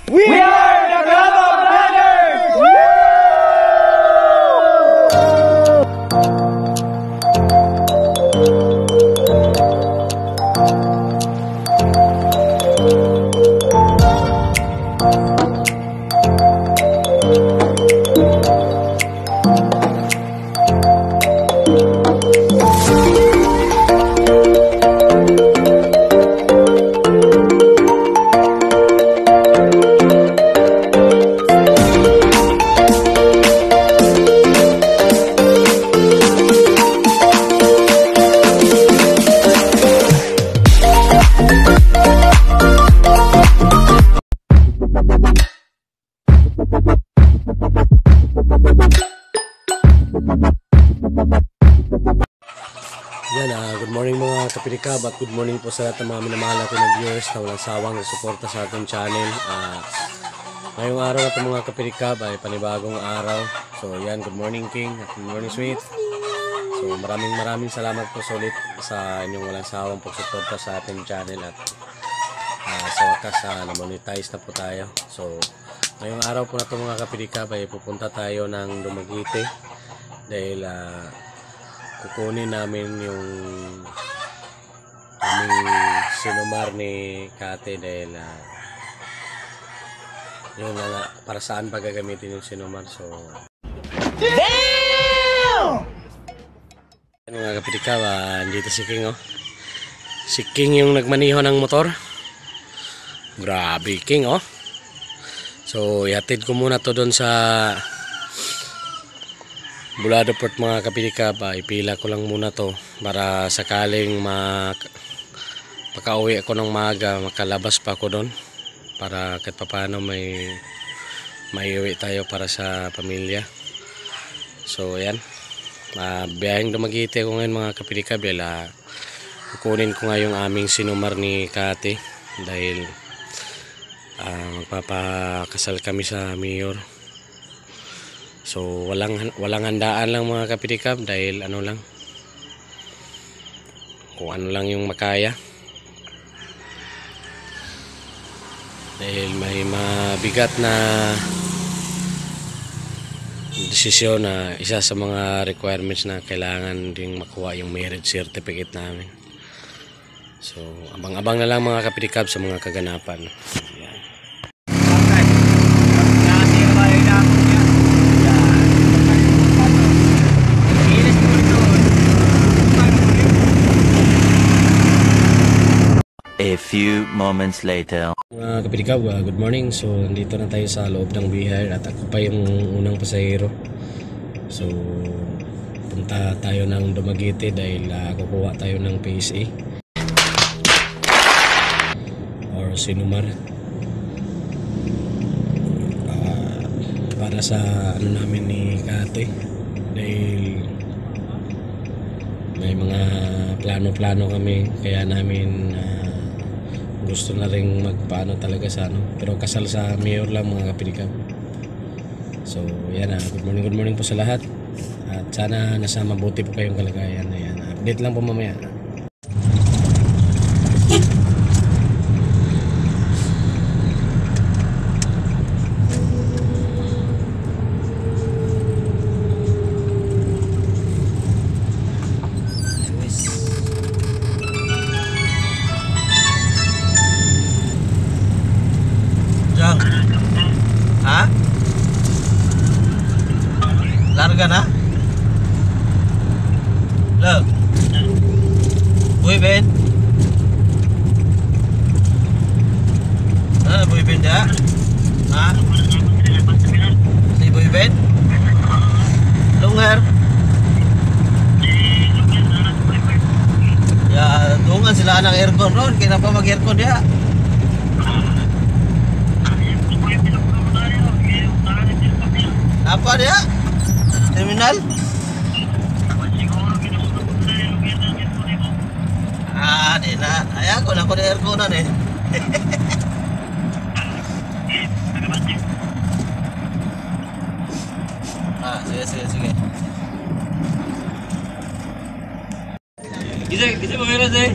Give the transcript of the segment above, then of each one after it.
We are the Graba Brothers! Good morning mga kapirikab at good morning po sa lahat ng mga minamahal natin na viewers na walang sawang suporta sa ating channel. Ngayong araw na ito mga kapirikab ay panibagong araw. So yan, good morning King at good morning Sweet. So maraming salamat po ulit sa inyong walang sawang pagsuporta sa ating channel at sa wakas na-monetize na po tayo. So ngayong araw po na ito mga kapirikab ay pupunta tayo ng Dumaguete dahil kukunin namin yung aming sinumar ni Kate dahil yun na para saan pa gagamitin yung sinumar. So damn! Mga kapitikaw, andito si King oh. Si King yung nagmaniho ng motor. Grabe King oh. So ihatid ko muna to doon sa Bulado Port mga kapitikaw. Ipila ko lang muna to para sakaling pagka-uwi ako ng maaga makalabas pa ako doon para kahit paano may uwi tayo para sa pamilya. So ayan, biyaheng Dumaguete ako ngayon mga kapitikaw dahil kukunin ko nga yung aming sinumar ni Kate dahil magpapakasal kami sa mayor. So walang handaan lang mga kapitikaw dahil ano lang, kung ano lang yung makaya dahil may mabigat na desisyon na isa sa mga requirements na kailangan ding makuha yung marriage certificate namin. So abang-abang na lang mga kapitikaw sa mga kaganapan. Yan. A few moments later. Mga kapitikaw, good morning. So nandito na tayo sa loob ng bihar at ako pa yung unang pasahero. So punta tayo ng Dumaguete dahil kukuha tayo ng PSA or sinumar para sa ano namin ni Kate dahil may mga plano kami kaya namin gusto na rin magpaano talaga sa ano, pero kasal sa mayor lang mga kapitikaw. So yan good morning po sa lahat at sana nasa mabuti po kayong kalagayan. Ayan, update lang po mamaya. Ha? Larga na? Look. Boy Ben. Boy Ben dia? Ha? Si Boy Ben? Lunger. Ya, dungan sila ng aircon ron, kaya pa mag-aircon dia. Apa dia? Terminal? Di na. Ayaw ko na ako na airconan eh. Sige. Bisa meron sih.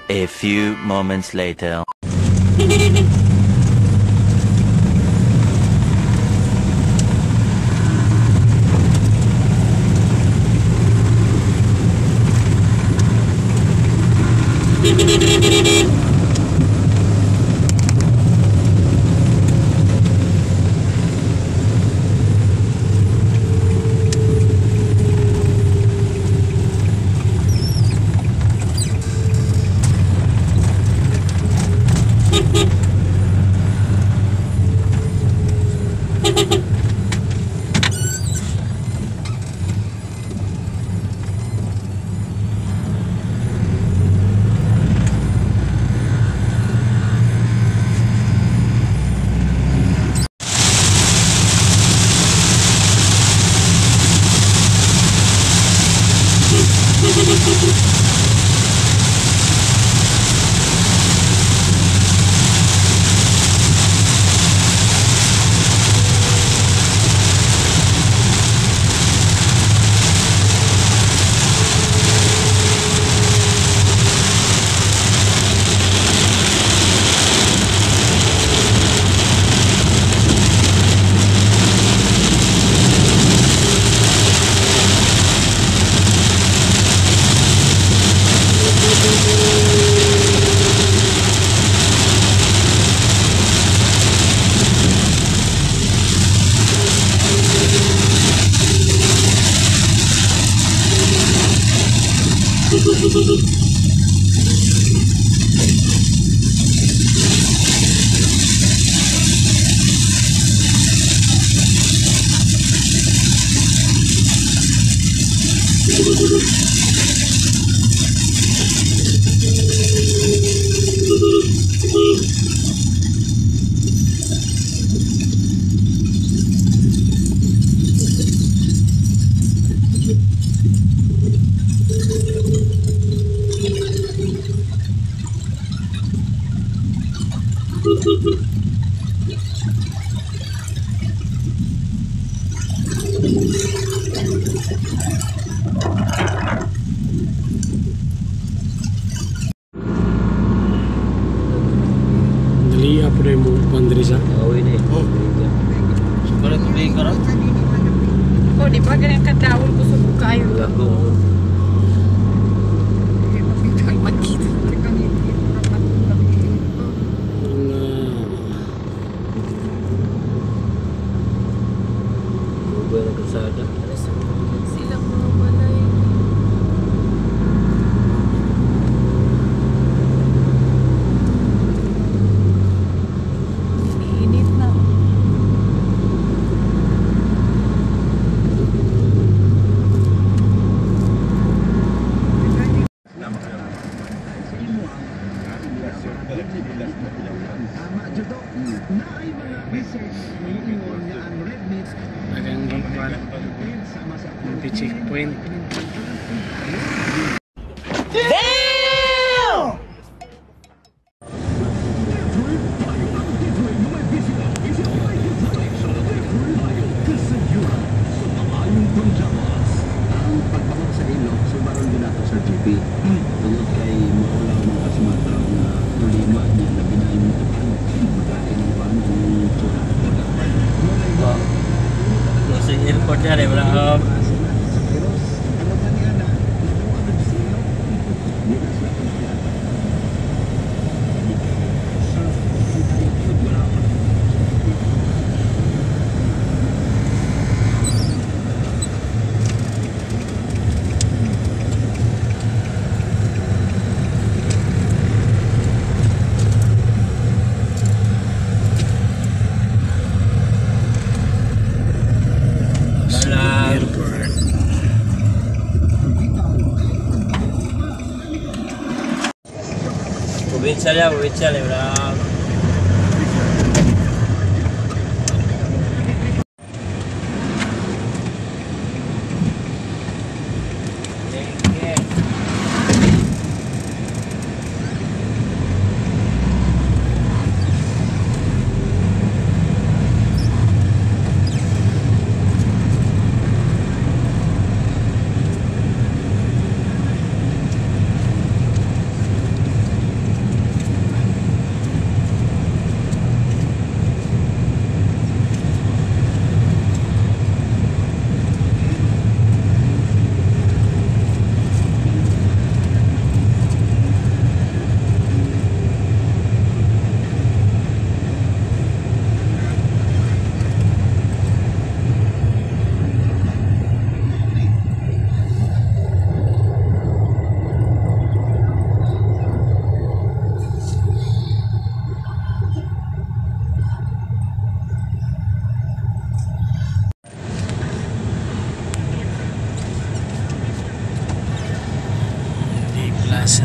A few moments later. Dali po na yung pandrisa. Away na eh. Sukalat may karat. Oh, di ba ganyan kadawol ko sa kayo? Lago. Magkita. Buba na kalsada. Sila mga balay. Init na. checkpoint. Tungod kay maulaw ng kasmataw na tulima niya na binaimitan magkainuan ng tsura. Closing airport yan eh, wala provincial eh, wala. Plaza.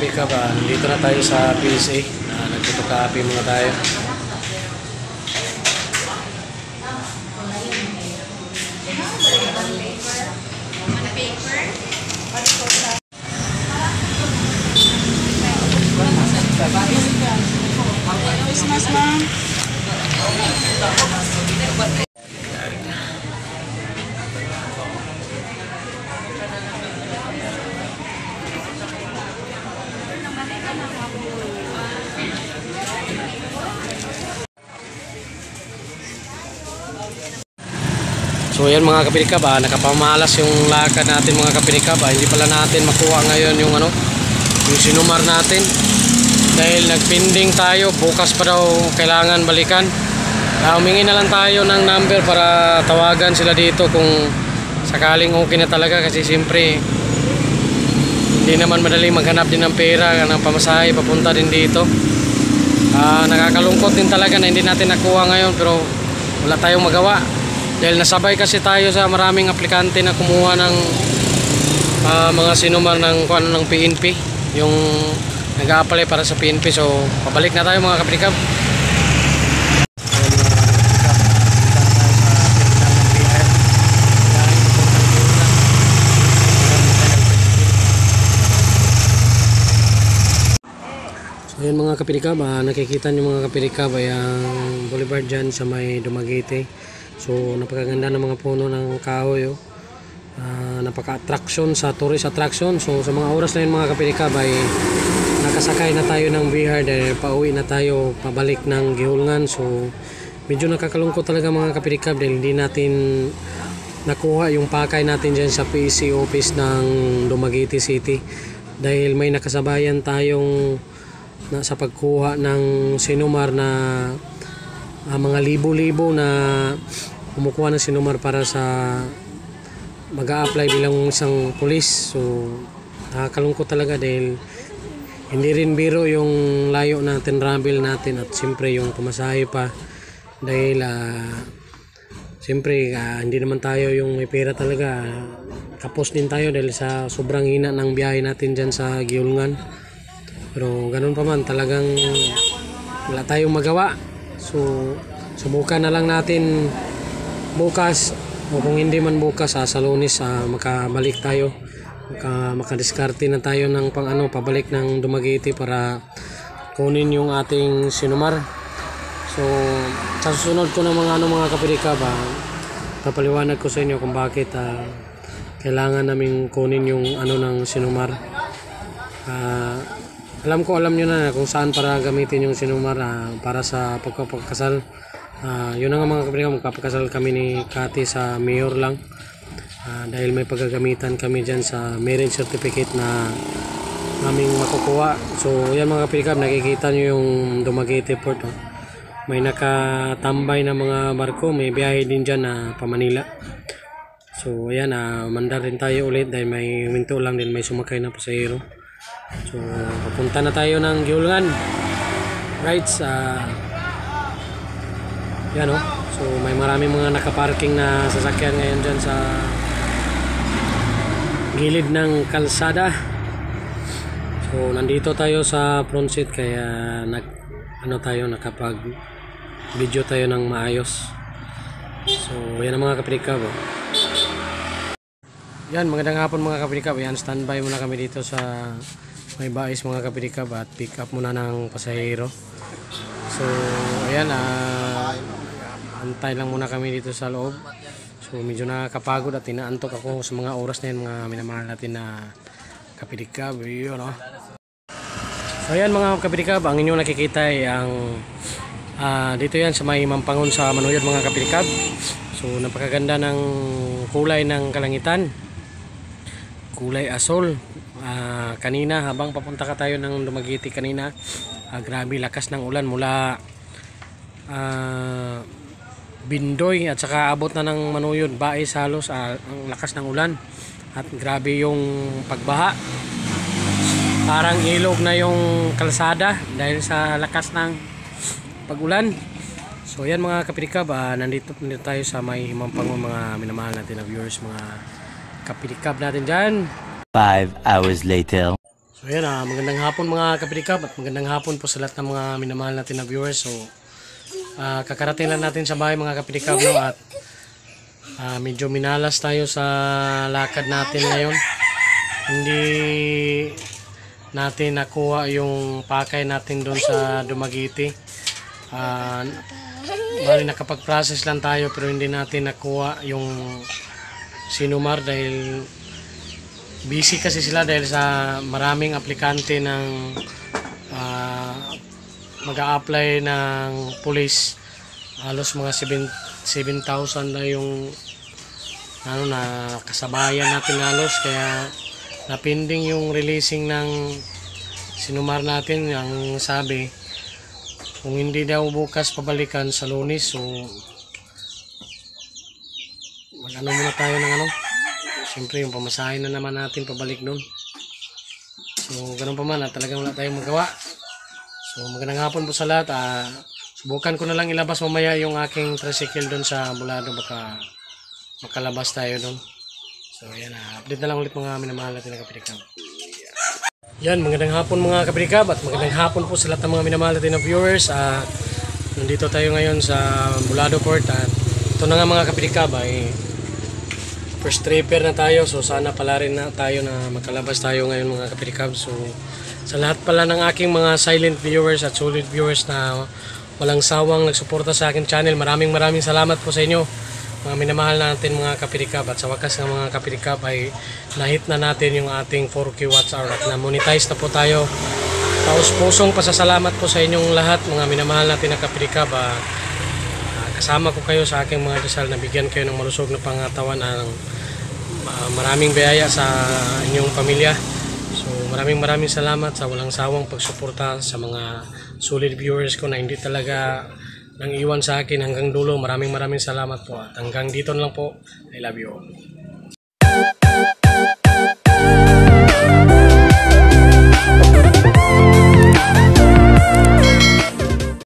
Pick up, nandito na tayo sa PSA. Nagtutukapi muna tayo. Christmas, ma'am. So yan mga kapinikab, nakapamalas yung lakad natin mga kapinikab. Hindi pala natin makuha ngayon yung yung sinumar natin dahil nagpending tayo. Bukas pa daw kailangan balikan. Humingi na lang tayo ng number para tawagan sila dito kung sakaling okay na talaga, kasi siyempre hindi hindi naman madali maghanap din ng pera ng pamasahe papunta din dito. Nakakalungkot din talaga na hindi natin nakuha ngayon, pero wala tayong magawa dahil nasabay kasi tayo sa maraming aplikante na kumuha ng mga sinumar ng PNP, yung nag-a-apply para sa PNP. So pabalik na tayo mga kapilikab. Ayan mga kapilikab, nakikita nyo mga kapilikab ay ang boulevard dyan sa may Dumaguete. So napakaganda ng mga puno ng kahoy, napaka-attraction sa tourist attraction. So sa mga oras na yun mga kapilikab ay nakasakay na tayo ng BR dahil pauwi na tayo pabalik ng Gihulngan. So medyo nakakalungkot talaga mga kapilikab dahil hindi natin nakuha yung pakay natin dyan sa PEC office ng Dumaguete City dahil may nakasabayan tayong sa pagkuha ng sinumar na mga libo-libo na kumukuha ng sinumar para sa mag-a-apply bilang isang pulis. So nakakalungkot talaga dahil hindi rin biro yung layo natin, travel natin, at siyempre yung pamasahe pa dahil siyempre hindi naman tayo yung may pera talaga. Kapos din tayo dahil sa sobrang hina ng biyahe natin dyan sa Gihulngan. Pero ganun pa man, talagang wala tayong magawa. So subukan na lang natin bukas, o kung hindi man bukas sa Lunes makabalik tayo, makadiskarte na tayo ng pabalik ng Dumaguete para kunin yung ating sinumar. So sa susunod ko ng mga kapilikab, papaliwanag ko sa inyo kung bakit kailangan namin kunin yung ng sinumar. Alam nyo na kung saan para gamitin yung sinumar para sa pagkakasal. Yun na nga mga kapilikab, magpapakasal kami ni Kati sa mayor lang. Dahil may paggagamitan kami dyan sa marriage certificate na aming makukuha. So yan mga kapilikab, nakikita nyo yung Dumaguete Port. May nakatambay na mga barko, may biyahe din dyan na pa Manila. So ayan, mandar rin tayo ulit dahil may huminto lang din, may sumakay na pasahero. So papunta na tayo ng Gihulngan. Right, yan so may maraming mga nakaparking na sasakyan ngayon dyan sa gilid ng kalsada. So nandito tayo sa front seat kaya nakapag video tayo ng maayos. So yan ang mga kapilikab. Yan, magandang hapon mga kapilikab. Yan, standby muna kami dito sa may bais mga kapilikab at pick up muna ng pasahero. So ayan, antay lang muna kami dito sa loob. So medyo nakakapagod at inaantok ako sa mga oras na yun mga minamahal natin na kapilikab. Yun, So ayan mga kapilikab, ang inyong nakikita ay ang dito yan sa may Mampangon sa Manuyod mga kapilikab. So napakaganda ng kulay ng kalangitan, kulay asol. Kanina habang papunta ka tayo ng Dumaguete kanina, grabe lakas ng ulan mula Bindoy at saka abot na ng Manuyod, Bais halos ang lakas ng ulan at grabe yung pagbaha. Parang ilog na yung kalsada dahil sa lakas ng pag-ulan. So yan mga kapilikab, nandito tayo sa may Mampangon mga minamahal natin na viewers, mga kapilikab natin dyan. 5 hours later. So yan, magandang hapon mga kapilikab at magandang hapon po sa lahat ng mga minamahal natin na viewers. So kakarating lang natin sa bahay mga kapilikab, at medyo minalas tayo sa lakad natin ngayon. Hindi natin nakuha yung pakay natin doon sa Dumaguete. Bali nakapag-process lang tayo pero hindi natin nakuha yung sinumar dahil busy kasi sila dahil sa maraming aplikante ng mag-a-apply ng police. Halos mga 7,000 na yung na kasabayan natin halos, kaya napinding yung releasing ng sinumar natin. Ang sabi kung hindi daw bukas pabalikan sa Lunes, so muna tayo ng siyempre yung pamasahe na naman natin pabalik doon. So ganun pa man, talagang wala tayong magawa. So magandang hapon po sa lahat. Subukan ko na lang ilabas mamaya yung aking tricycle doon sa Bulado, baka makalabas tayo doon. So yan, update na lang ulit mga minamahal natin na kapirikab. Yan, magandang hapon mga kapirikab at magandang hapon po sa lahat ng mga minamahal natin na viewers. Nandito tayo ngayon sa Bulado Port at ito na nga mga kapirikab ay first tripper na tayo. So sana pala rin na tayo na makalabas tayo ngayon mga kapirikab. So sa lahat pala ng aking mga silent viewers at solid viewers na walang sawang nagsuporta sa aking channel, maraming salamat po sa inyo mga minamahal natin mga kapirikab. At sa wakas ng mga kapirikab ay nahit na natin yung ating 4K watts hour at na-monetize na po tayo. Taos-pusong pasasalamat po sa inyong lahat mga minamahal natin na kapirikab. Kasama ko kayo sa aking mga dasal na bigyan kayo ng malusog na pangatawan ng maraming biyaya sa inyong pamilya. So maraming salamat sa walang sawang pagsuporta sa mga solid viewers ko na hindi talaga nang iwan sa akin hanggang dulo. Maraming salamat po at hanggang dito na lang po. I love you all.